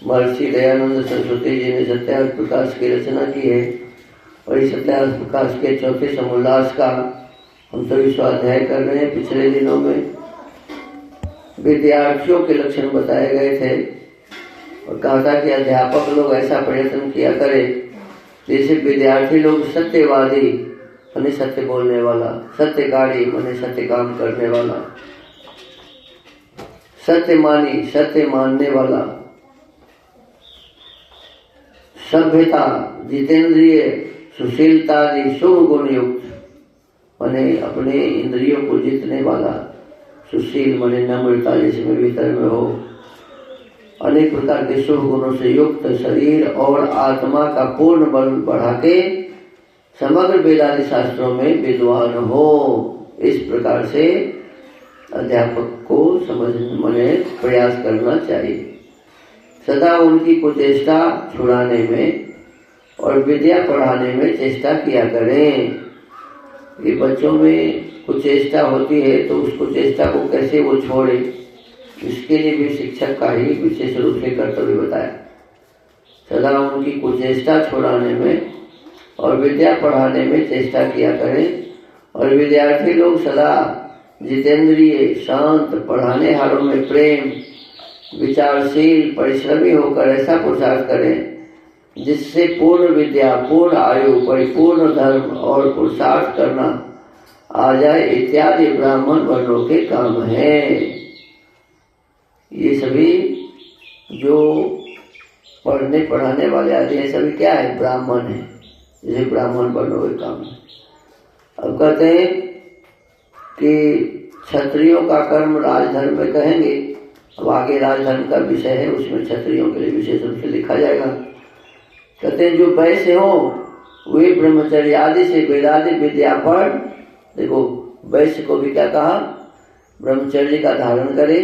महर्षि दयानंद सरस्वती जी ने सत्यार्थ प्रकाश की रचना की है और इस सत्यार्थ प्रकाश के चौथे समोल्लास का हम सभी स्वाध्याय कर रहे हैं। पिछले दिनों में विद्यार्थियों के लक्षण बताए गए थे और कहा था कि अध्यापक लोग ऐसा प्रयत्न किया करें जैसे विद्यार्थी लोग सत्यवादी माने सत्य बोलने वाला, सत्यकारी माने सत्य काम करने वाला, सत्यमानी सत्य मानने वाला, सभ्यता, जितेंद्रिय, सुशीलता आदि शुभ गुण युक्त माने अपने इंद्रियों को जीतने वाला, सुशील माने नम्रता जिसमें भीतर में हो, अनेक प्रकार के शुभ गुणों से युक्त शरीर और आत्मा का पूर्ण बल बढ़ा के समग्र वेदादि शास्त्रों में विद्वान हो। इस प्रकार से अध्यापक को समझने प्रयास करना चाहिए। सदा उनकी कुचेष्टा छुड़ाने में और विद्या पढ़ाने में चेष्टा किया करें। ये बच्चों में कुचेष्टा होती है तो उस कुचेष्टा को कैसे वो छोड़े, इसके लिए भी शिक्षक का ही विशेष रूप से कर्तव्य बताया। सदा उनकी कुचेष्टा छुड़ाने में और विद्या पढ़ाने में चेष्टा किया करें और विद्यार्थी लोग सदा जितेंद्रिय, शांत, पढ़ाने हारों में प्रेम, विचारशील, परिश्रमी होकर ऐसा पुरुषार्थ करें जिससे पूर्ण विद्या, पूर्ण आयु, परिपूर्ण धर्म और पुरुषार्थ करना आ जाए इत्यादि ब्राह्मण वर्णों के काम हैं। ये सभी जो पढ़ने पढ़ाने वाले आदि हैं सभी क्या है? ब्राह्मण है। जैसे ब्राह्मण वर्णों के काम है। अब कहते हैं कि क्षत्रियों का कर्म राजधर्म में कहेंगे। अब आगे राजधर्म का विषय है, उसमें क्षत्रियों के लिए विशेष रूप से लिखा जाएगा। कहते हैं जो वैश्य हो वे ब्रह्मचर्य आदि से वेदादि विद्या पढ़। देखो वैश्य को भी क्या कहा? ब्रह्मचर्य का धारण करे,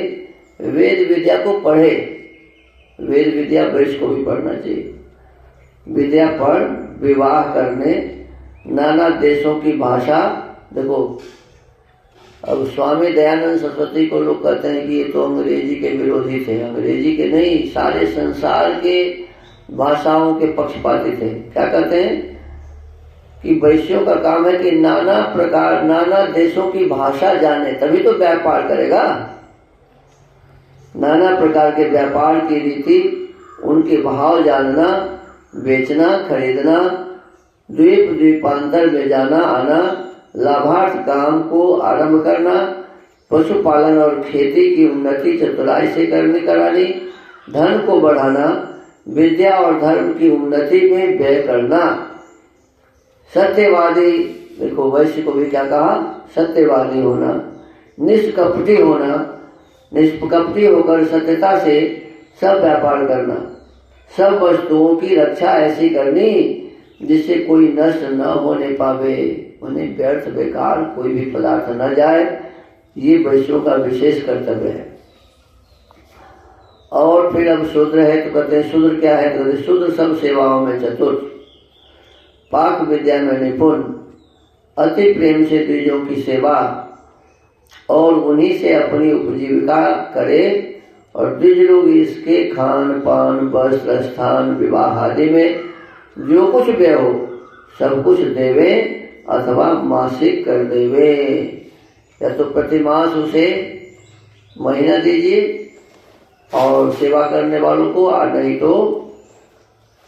वेद विद्या को पढ़े। वेद विद्या वैश्य को भी पढ़ना चाहिए। विद्या पढ़, विवाह करने, नाना देशों की भाषा। देखो अब स्वामी दयानंद सरस्वती को लोग कहते हैं कि ये तो अंग्रेजी के विरोधी थे। अंग्रेजी के नहीं, सारे संसार के भाषाओं के पक्षपाती थे। क्या कहते हैं कि वैश्यों का काम है कि नाना प्रकार, नाना देशों की भाषा जाने, तभी तो व्यापार करेगा। नाना प्रकार के व्यापार की रीति, उनके भाव जानना, बेचना, खरीदना, द्वीप द्वीपांतर में जाना आना, लाभार्थ काम को आरंभ करना, पशुपालन और खेती की उन्नति चतुराई से करनी करानी, धन को बढ़ाना, विद्या और धर्म की उन्नति में व्यय करना, सत्यवादी। देखो वैश्य को भी क्या कहा? सत्यवादी होना, निष्कपटी होना, निष्कपटी होकर सत्यता से सब व्यापार करना, सब वस्तुओं की रक्षा ऐसी करनी जिससे कोई नष्ट न होने पावे, उन्हें व्यर्थ बेकार कोई भी पदार्थ न जाए। ये वैश्यों का विशेष कर्तव्य है। और फिर अब शूद्र है तो कहते हैं शूद्र क्या है? तो कहते शूद्र सब सेवाओं में चतुर, पाक विद्या में निपुण, अति प्रेम से द्विजों की सेवा और उन्हीं से अपनी उपजीविका करे और द्विज लोग इसके खान पान, वस्त्र, स्थान, विवाह आदि में जो कुछ व्यय हो सब कुछ देवे अथवा मासिक कर देवे। या तो प्रतिमास उसे महीना दीजिए और सेवा करने वालों को, और नहीं तो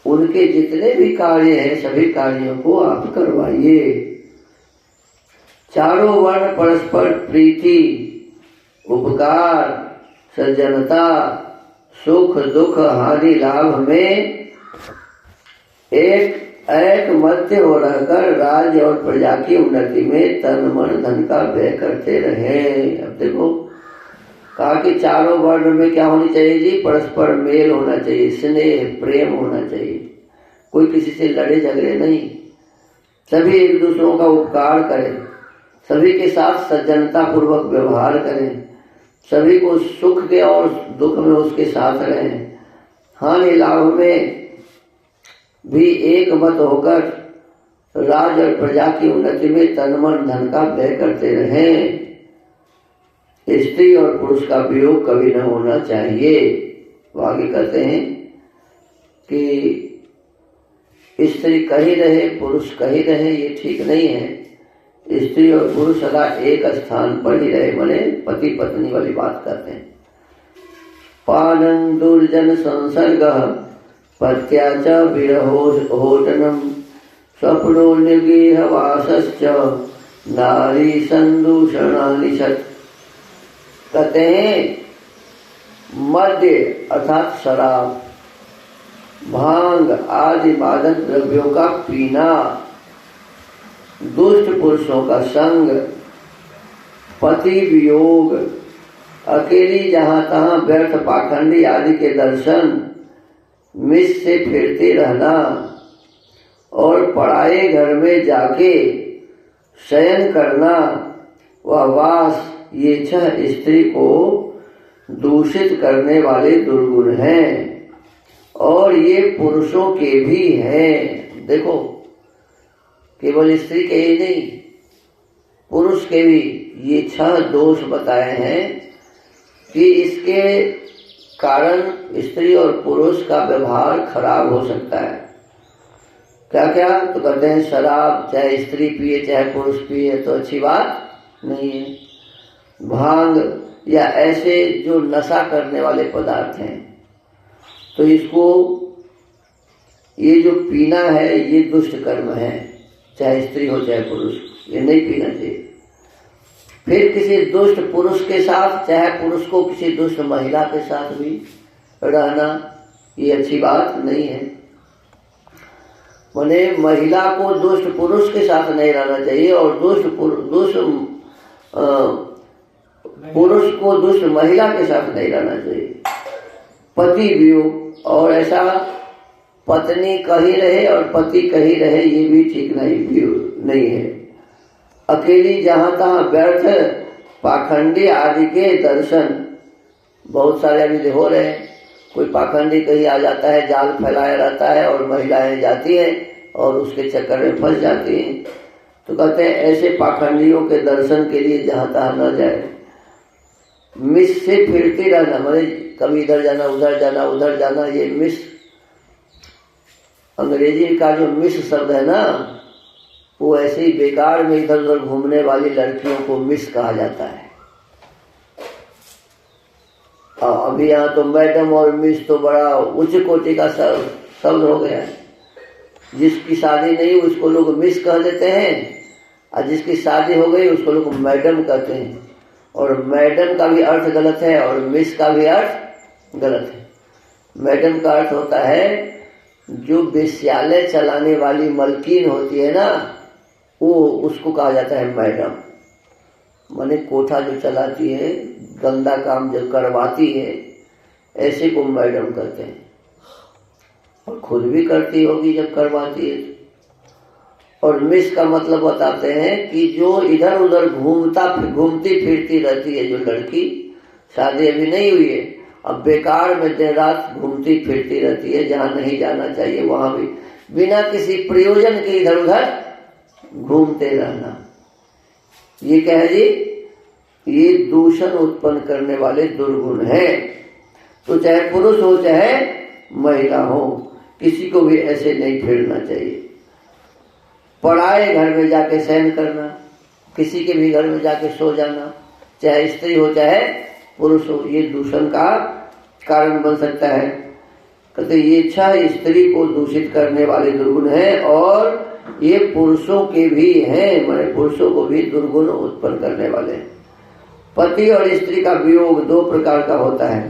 उनके जितने भी कार्य हैं सभी कार्यों को आप करवाइए। चारों वर्ण परस्पर प्रीति, उपकार, सज्जनता, सुख दुख हानि लाभ में एक मध्य हो रहकर राज्य और प्रजा की उन्नति में तन मन धन का व्यय करते रहे। अब देखो कहा कि चारों वर्ण में क्या होनी चाहिए जी? परस्पर मेल होना चाहिए, स्नेह प्रेम होना चाहिए, कोई किसी से लड़े झगड़े नहीं, सभी एक दूसरों का उपकार करें, सभी के साथ सज्जनता पूर्वक व्यवहार करें, सभी को सुख के और दुख में उसके साथ रहें, हानि लाभ में भी एक मत होकर राज और प्रजा की उन्नति में तन मन धन का व्यय करते रहें। स्त्री और पुरुष का वियोग कभी न होना चाहिए। वो आगे कहते हैं कि स्त्री कहीं रहे पुरुष कहीं रहे, ये ठीक नहीं है। स्त्री और पुरुष सदा एक स्थान पर ही रहे, माने पति पत्नी वाली बात करते हैं। पानं दुर्जन संसर्ग पत्या च विरहोटनम स्वप्नो निर्गेहवासश्च नारी संदूषणानि सत्। कहते हैं मद्य अर्थात शराब, भांग आदि मादक द्रव्यों का पीना, दुष्ट पुरुषों का संग, पति वियोग, अकेली जहां तहां व्यर्थ पाखंडी आदि के दर्शन, मिस से फिरते रहना और पराये घर में जाके शयन करना व वास, ये छह स्त्री को दूषित करने वाले दुर्गुण हैं और ये पुरुषों के भी हैं। देखो, केवल स्त्री के ही नहीं, पुरुष के भी ये 6 दोष बताए हैं कि इसके कारण स्त्री और पुरुष का व्यवहार खराब हो सकता है। क्या क्या? तो कहते हैं शराब चाहे स्त्री पिए चाहे पुरुष पिए तो अच्छी बात नहीं है। भांग या ऐसे जो नशा करने वाले पदार्थ हैं, तो इसको, ये जो पीना है ये दुष्ट कर्म है, चाहे स्त्री हो चाहे पुरुष, ये नहीं पीना चाहिए। फिर किसी दुष्ट पुरुष के साथ, चाहे पुरुष को किसी दुष्ट महिला के साथ भी रहना, ये अच्छी बात नहीं है। माने महिला को दुष्ट पुरुष के साथ नहीं रहना चाहिए और पुरुष को दुष्ट महिला के साथ नहीं रहना चाहिए। पति वियोग, और ऐसा पत्नी कहीं रहे और पति कहीं रहे, ये भी ठीक नहीं है। अकेली जहां तहां व्यर्थ पाखंडी आदि के दर्शन, बहुत सारे अभी हो रहे हैं। कोई पाखंडी कहीं आ जाता है, जाल फैलाया रहता है और महिलाएं जाती हैं और उसके चक्कर में फंस जाती हैं। तो कहते हैं ऐसे पाखंडियों के दर्शन के लिए जहां तहां न जाए। मिस से फिरती रहना, माने कभी इधर जाना उधर जाना, ये मिस, अंग्रेजी का जो मिस शब्द है ना, वो ऐसे ही बेकार में इधर उधर घूमने वाली लड़कियों को मिस कहा जाता है। अभी यहाँ तो मैडम और मिस तो बड़ा उच्च कोटि का शब्द हो गया है। जिसकी शादी नहीं उसको लोग मिस कह देते हैं और जिसकी शादी हो गई उसको लोग मैडम कहते हैं। और मैडम का भी अर्थ गलत है और मिस का भी अर्थ गलत है। मैडम का अर्थ होता है जो वेश्यालय चलाने वाली मलकिन होती है ना, वो उसको कहा जाता है मैडम। माने कोठा जो चलाती है, गंदा काम जो करवाती है, ऐसे को मैडम कहते हैं। और खुद भी करती होगी जब करवाती है। और मिस का मतलब बताते हैं कि जो इधर उधर घूमती फिरती रहती है, जो लड़की, शादी अभी नहीं हुई है, अब बेकार में दिन रात घूमती फिरती रहती है, जहाँ नहीं जाना चाहिए वहां भी बिना किसी प्रयोजन के इधर उधर घूमते रहना, ये क्या है जी? ये दूषण उत्पन्न करने वाले दुर्गुण हैं। तो चाहे पुरुष हो चाहे महिला हो, किसी को भी ऐसे नहीं फिरना चाहिए। पराये घर में जाके शयन करना, किसी के भी घर में जाके सो जाना, चाहे स्त्री हो चाहे पुरुष हो, ये दूषण का कारण बन सकता है। कहते ये 6 स्त्री को दूषित करने वाले दुर्गुण हैं और ये पुरुषों के भी हैं, माने पुरुषों को भी दुर्गुण उत्पन्न करने वाले हैं। पति और स्त्री का वियोग 2 प्रकार का होता है।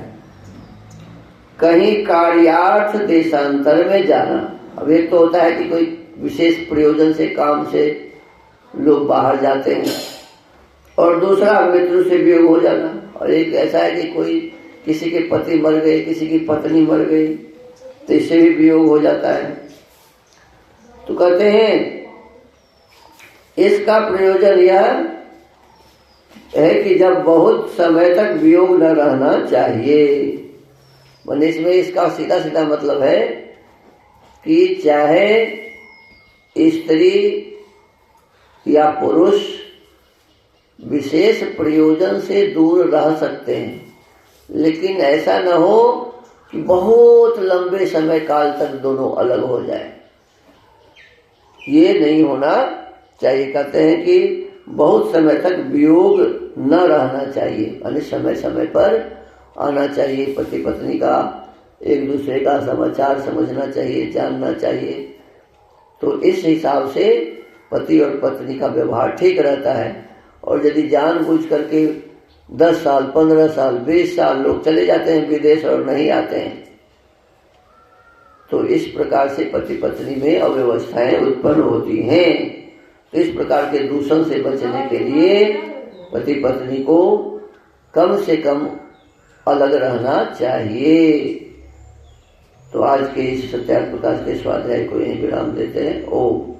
कहीं कार्यार्थ देशांतर में जाना, अब एक तो होता है कि कोई विशेष प्रयोजन से, काम से लोग बाहर जाते हैं, और दूसरा मित्र से वियोग हो जाना। और एक ऐसा है कि कोई किसी के पति मर गए, किसी की पत्नी मर गई, तो इससे भी वियोग हो जाता है। तो कहते हैं इसका प्रयोजन यह है कि जब बहुत समय तक वियोग न रहना चाहिए। माने इसमें इसका सीधा सीधा मतलब है कि चाहे स्त्री या पुरुष विशेष प्रयोजन से दूर रह सकते हैं, लेकिन ऐसा न हो कि बहुत लंबे समय काल तक दोनों अलग हो जाए, ये नहीं होना चाहिए। कहते हैं कि बहुत समय तक वियोग न रहना चाहिए, यानी समय समय पर आना चाहिए। पति पत्नी का एक दूसरे का समाचार समझना चाहिए, जानना चाहिए। तो इस हिसाब से पति और पत्नी का व्यवहार ठीक रहता है। और यदि जानबूझ करके 10 साल 15 साल 20 साल लोग चले जाते हैं विदेश और नहीं आते हैं, तो इस प्रकार से पति पत्नी में अव्यवस्थाएं उत्पन्न होती हैं। तो इस प्रकार के दूषण से बचने के लिए पति पत्नी को कम से कम अलग रहना चाहिए। तो आज के इस सत्यार्थ प्रकाश के स्वाध्याय को यहीं विराम देते हैं। ओम।